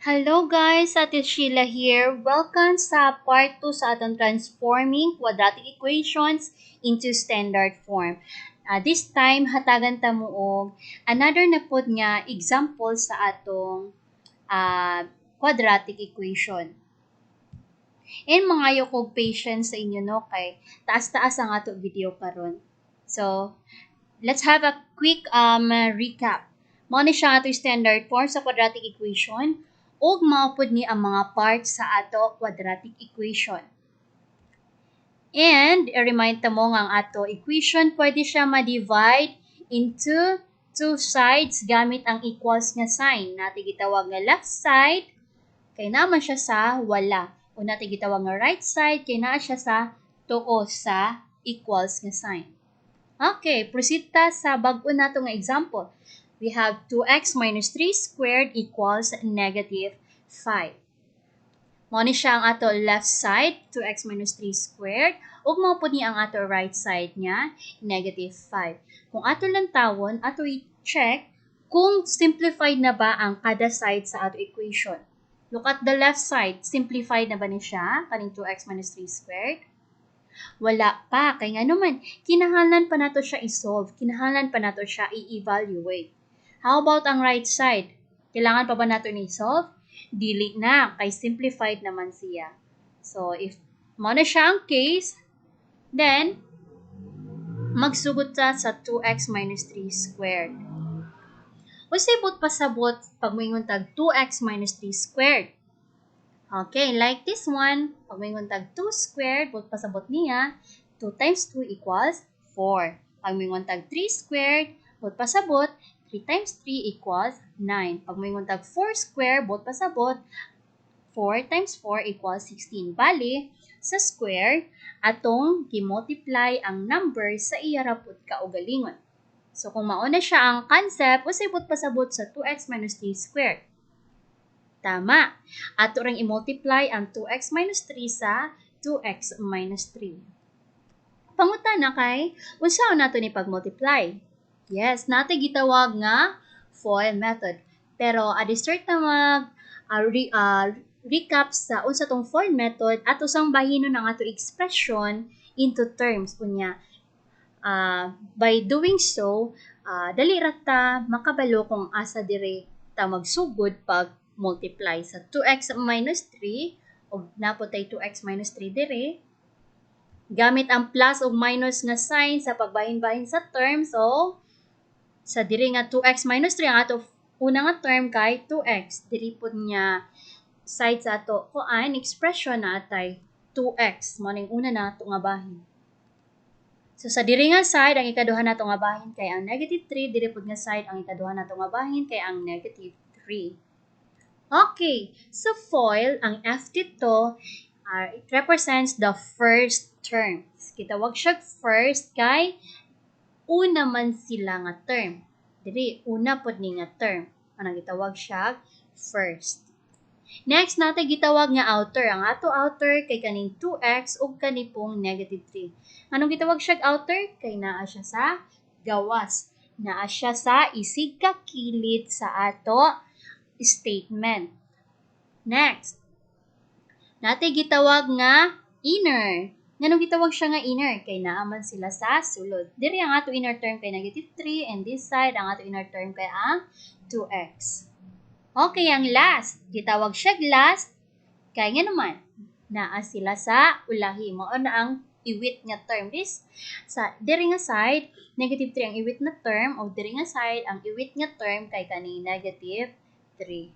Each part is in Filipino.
Hello guys, Ate Sheila here. Welcome sa part 2 sa atong transforming quadratic equations into standard form. This time, hatagan ta mo og another na pod nga example sa atong quadratic equation. And mangayo kog patience sa inyo no kay taas-taas ang ato video karon. So, let's have a quick recap. Mao ni siya ato standard form sa quadratic equation ug maupod ni ang mga parts sa ato quadratic equation. And i-remind ta mo nga ang ato equation pwede siya ma-divide into two sides gamit ang equals nga sign. Nati gitawag nga left side kay naman siya sa wala. O nati gitawag nga right side kay naa siya sa tuo sa equals nga sign. Okay, proceed ta sa bag-o nato nga example. We have 2x minus 3 squared equals negative 5. Mao ni siya ang ato left side, 2x minus 3 squared, ug mao pod ni ang ato right side niya, negative 5. Kung ato lang tawon, ato i-check kung simplified na ba ang kada side sa ato equation. Look at the left side, simplified na ba ni siya, kaning 2x minus 3 squared? Wala pa, kay nga naman, kinahanglan pa nato siya i-solve, kinahanglan pa nato siya i-evaluate. How about ang right side? Kailangan pa ba nato ni-solve? Dili na, kay simplified naman siya. So, if mo na siya ang case, then, magsugod ta sa 2x minus 3 squared. Usibot pasabot pag moingon tag 2x minus 3 squared. Okay, like this one, pag moingon tag 2 squared, bot pasabot niya, 2 times 2 equals 4. Pag moingon tag 3 squared, bot pasabot, 3 times 3 equals 9. Pag moingon tag 4 square, bot pasabot, 4 times 4 equals 16. Bali, sa square, atong gi-multiply ang number sa iya rapod kaugalingon. So, kung mauna siya ang concept, usibot pasabot sa 2x minus 3 squared. Tama. Ato ring i-multiply ang 2x minus 3 sa 2x minus 3. Pangutana kay, unsaon nato ni pag-multiply? Yes, natin gitawag nga FOIL method. Pero at the start na recap sa unsa tong FOIL method at usang bahinon ang ato expression into terms unya. By doing so, dali ra ta makabalo kung asa dire ta magsugod pag multiply sa 2x minus 3 o napotay 2x minus 3 dire gamit ang plus o minus nga sign sa pagbahin-bahin sa term. So, sa diri nga 2x minus 3 ang ato una nga term kay 2x. Diri pod niya side sa ato kuan expression na atay 2x. Mo ning una na ato nga bahin. So sa diri nga side ang ikaduha nato nga bahin kay ang negative 3, diri pod nga side ang ikaduha nato nga bahin kay ang negative 3. Okay, so FOIL ang F dito it represents the first term. Kitawag siya first kay una man sila nga term. Diri, una pod ni nga term. Anong gitawag siya? First. Next, natin gitawag nga outer. Ang ato outer kay kaning 2x ug kani pong negative 3. Anong gitawag siya outer? Kay naa siya sa gawas. Naa siya sa isig ka kilid sa ato statement. Next, natin gitawag nga inner. Nganong gitawag siya nga inner? Kay naaman sila sa sulod. Diri ang ato inner term kay negative 3 and this side ang ato inner term kay ang 2x. Okay, ang last. Gitawag siya last kay nga naman naa sila sa ulahi. Mao na ang iwit nga term. This sa diri nga side, negative 3 ang iwit na term o diri nga side ang iwit nga term kay kani negative 3.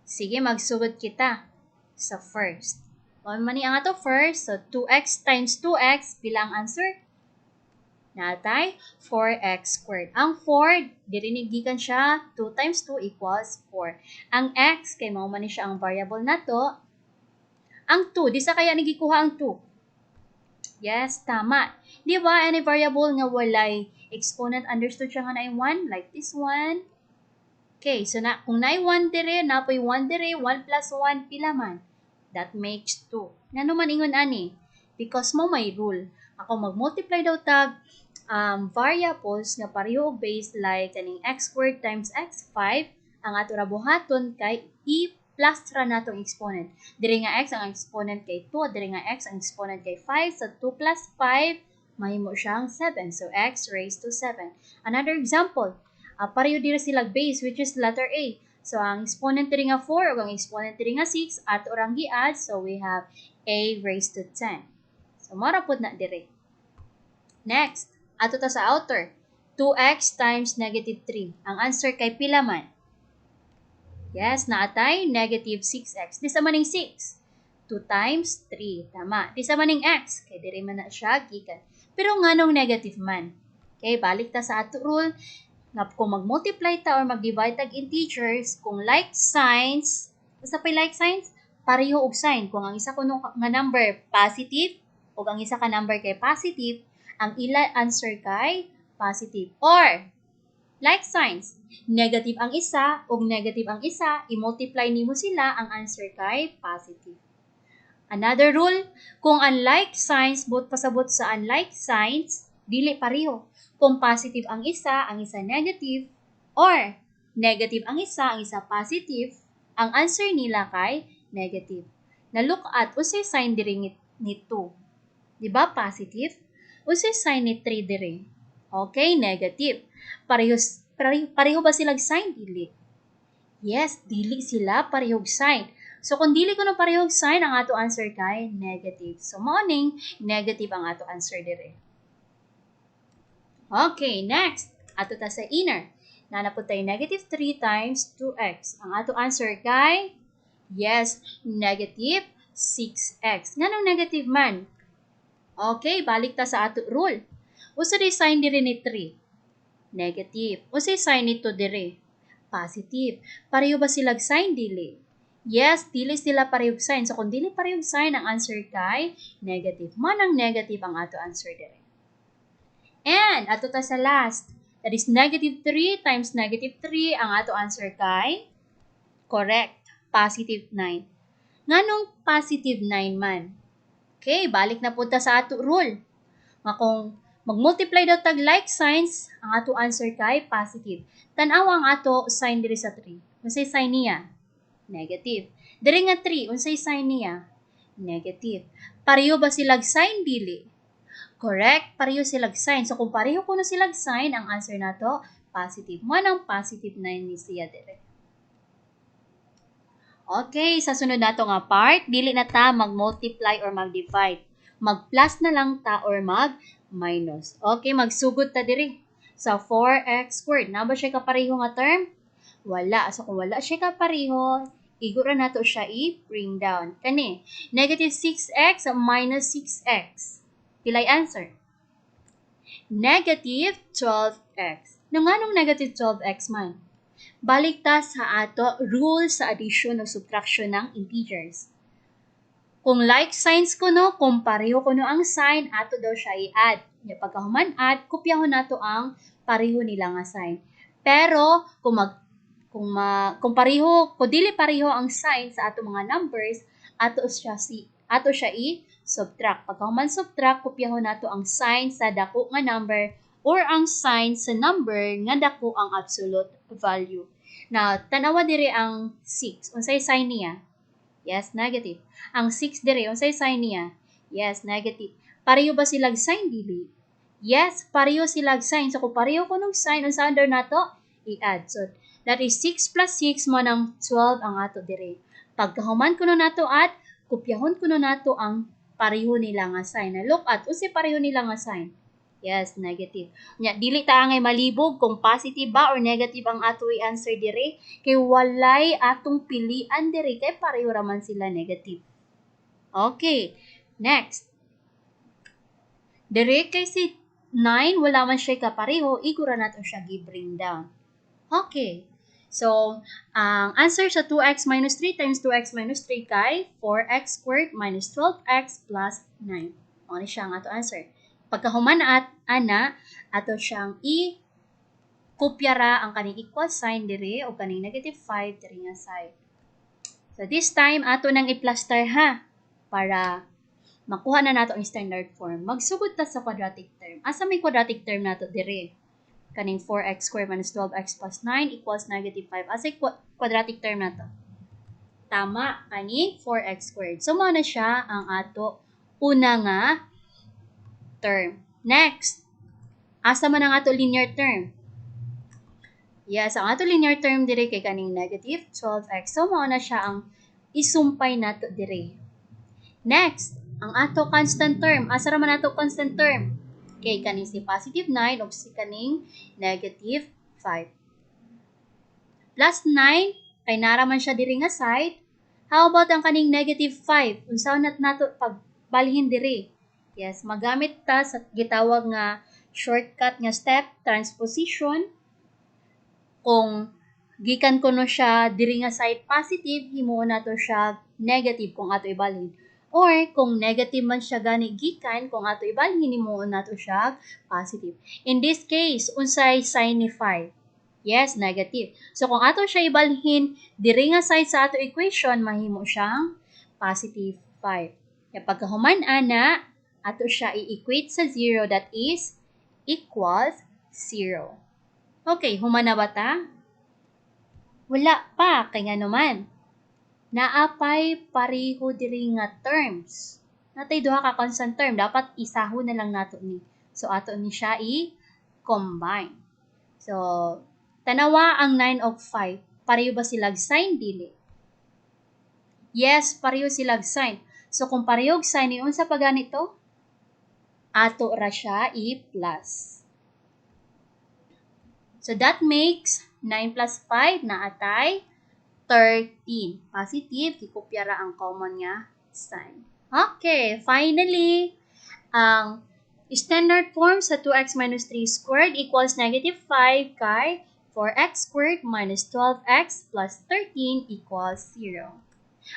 Sige, magsugod kita sa first. Mao man ni ang ato first, so 2x times 2x bilang answer natay 4x squared. Ang 4 diri ni gikan siya 2 times 2 equals 4. Ang x kay mao man ni siya ang variable nato. Ang 2 di sa kaya ni gikuha ang 2. Yes, tama. Di ba any variable nga walay exponent understood siya nga na 1 like this one. Okay, so kung naay 1 dire, napoy 1 dire, 1 plus 1 pila man. That makes 2. Ngano man ingon ani? Because mo may rule. Ako mag-multiply daw tag variables nga pareho og base like kaning x squared times x5, ang ato ra buhaton kay e i-plus ra natong exponent. Diri nga x ang exponent kay 2, diri nga x ang exponent kay 5, so 2 plus 5 mahimo siyang 7. So x raised to 7. Another example, pareho diri sila base which is letter A. So ang exponent diri nga 4 ug ang exponent diri nga 6 ato rang gi-add, so we have a raised to 10. So mora pud na diri. Next, ato ta sa outer. 2x times negative 3. Ang answer kay pila man? Yes, naatay negative 6x. Di sa maning 6. 2 times 3. Tama. Di sa maning x. Kaya diri man na siya gikan. Pero nganong negative man? Okay, balik ta sa ato rule. Kung mag-multiply ta or mag-divide tag integers, kung like signs, basta pa like signs, pareho og sign. Kung ang isa kuno nga number positive, o ang isa ka number kay positive, ang ila answer kay positive. Or, like signs, negative ang isa o negative ang isa, i-multiply nimo sila, ang answer kay positive. Another rule, kung unlike signs, pasabot sa unlike signs, dili pareho. Kung positive ang isa negative, or negative ang isa positive, ang answer nila kay negative. Na look at, usay sign diri ni 2. Diba positive? Usay sign ni 3 diri. Okay, negative. Pareho ba silang sign? Dili. Yes, dili sila parehog sign. So, kung dili ko na parehog sign, ang ato answer kay negative. So, morning, negative ang ato answer dire. Okay, next. Ato ta sa inner. Nanapod tayo negative 3 times 2x. Ang ato answer kay, yes, negative 6x. Nganong negative man? Okay, balik ta sa ato rule. Usa di sign diri ni 3? Negative. Usa sign nito diri? Positive. Pareho ba sila sign? Dili. Yes, dili sila parehog sign. So, kung dili parehog sign, ang answer kay negative. Manang negative ang ato answer diri. And, ato ta sa last. That is negative 3 times negative 3. Ang ato answer kay correct. Positive 9. Nganong positive 9 man? Okay, balik na punta sa ato rule. Nga kung mag-multiply daw tag like signs, ang ato answer kay positive. Tanaw ang ato sign diri sa 3. Unsay sign niya? Negative. Diri nga 3, unsay sign niya? Negative. Pareho ba silag sign? Dili. Correct, pareho silag sign. So kung pareho kuno silag sign, ang answer nato positive. Mo nang positive 9 ni siya diri. Okay, sa sunod nato nga part, dili na ta mag-multiply or mag-divide. Mag-plus na lang ta or mag-minus. Okay, magsugod ta diri. Sa 4x squared, na ba siya kapareho nga term? Wala. So kung wala siya kapareho, igura nato siya i-bring down. Kani, negative 6x minus 6x. Pilay answer? Negative 12x. Nung anong negative 12x man? Balik ta sa ato rule sa addition o subtraction ng integers. Kung like signs kuno, kung pareho kuno ang sign, ato daw siya i-add. Pagka human add, kopyahon nato ang pareho nila nga sign. Pero kung pareho, kung dili pareho ang sign sa ato mga numbers, ato siya i-subtract. Pagka human subtract, kopyahon nato ang sign sa dako nga number or ang sign sa number nga dako ang absolute value. Now, tanawa diri ang 6. Unsay sign niya? Yes, negative. Ang 6 diri, unsay sign niya? Yes, negative. Pareho ba silag sign? Dili. Yes, pareho silag sign. So, kung pareho kunong sign, unsa under nato? I-add. So, that is 6 plus 6 mo ng 12 ang ato diri. Pagkahuman kuno nato at kopyahon kuno nato ang pareho nila nga sign. Na look at, unsay pareho nila nga sign? Yes, negative. Nya, dili ta angay malibog kung positive ba or negative ang ato i-answer dire. Kay walay atong pilian dire kay pareho raman sila negative. Okay, next. Dire kay si 9, wala man siya kapareho, igura nato siya gi-bring down. Okay. So, ang answer sa 2x minus 3 times 2x minus 3 kay 4x squared minus 12x plus 9. Ano siya ang ato answer? Pagkahuman at ana, ato siyang i-kopyara ang kaning equal sign dire o kaning negative 5 dire nga side. So this time, ato nang i-plaster ha, para makuha na nato ang standard form. Magsugod ta sa quadratic term. Asa may quadratic term nato dire? Kaning 4x squared minus 12x plus 9 equals negative 5. Asa quadratic term nato? Tama, kani 4x squared. So, mao na siya ang ato una nga term. Next, asa man ang ato linear term? Yes, ang ato linear term dire kay kaning negative 12x. So, mao na siya ang isumpay nato dire. Next, ang ato constant term. Asa ra man ato constant term? Kay kaning si positive 9 o si kaning negative 5. Plus 9, kay naraman siya diri nga side. How about ang kaning negative 5? Unsaon nato pagbalhin diri? Yes, magamit ta sa gitawag nga shortcut nga step transposition. Kung gikan ko no siya diri nga side positive, himuon nato siya negative kung ato ibalhin. Or kung negative man siya gani gikan, kung ato ibalhin himuon nato siya positive. In this case, unsay sign ni 5? Yes, negative. So, kung ato siya ibalhin, diri nga side sa ato equation, mahimo siyang positive 5. Kaya pagkahuman ana, ato siya i-equate sa 0, that is equals 0. Okay, human na ba ta? Wala pa, kaya naman. Naapay pareho diri nga terms. Natay duha ka constant term, dapat isaho na lang nato ni. So, ato ni siya i-combine. So, tanawa ang 9 of 5. Pareho ba silag sign dili? Yes, pareho silag sign. So kung pareho sign ni unsa pa ganito? Ato ra siya i-plus. So that makes 9 plus 5 na atay 13. Positive, kikopya ra ang common nga sign. Okay, finally, ang standard form sa 2x minus 3 squared equals negative 5 kay 4x squared minus 12x plus 13 equals 0.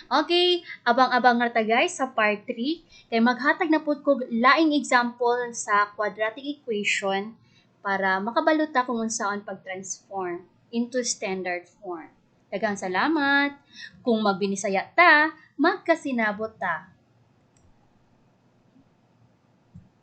Okay, abang-abang nga ta guys sa part 3 kay maghatag na pud ko laing example sa quadratic equation para makabalo ta kung unsaon pag-transform into standard form. Daghang salamat. Kung magbinisaya ta, magkasinabot ta.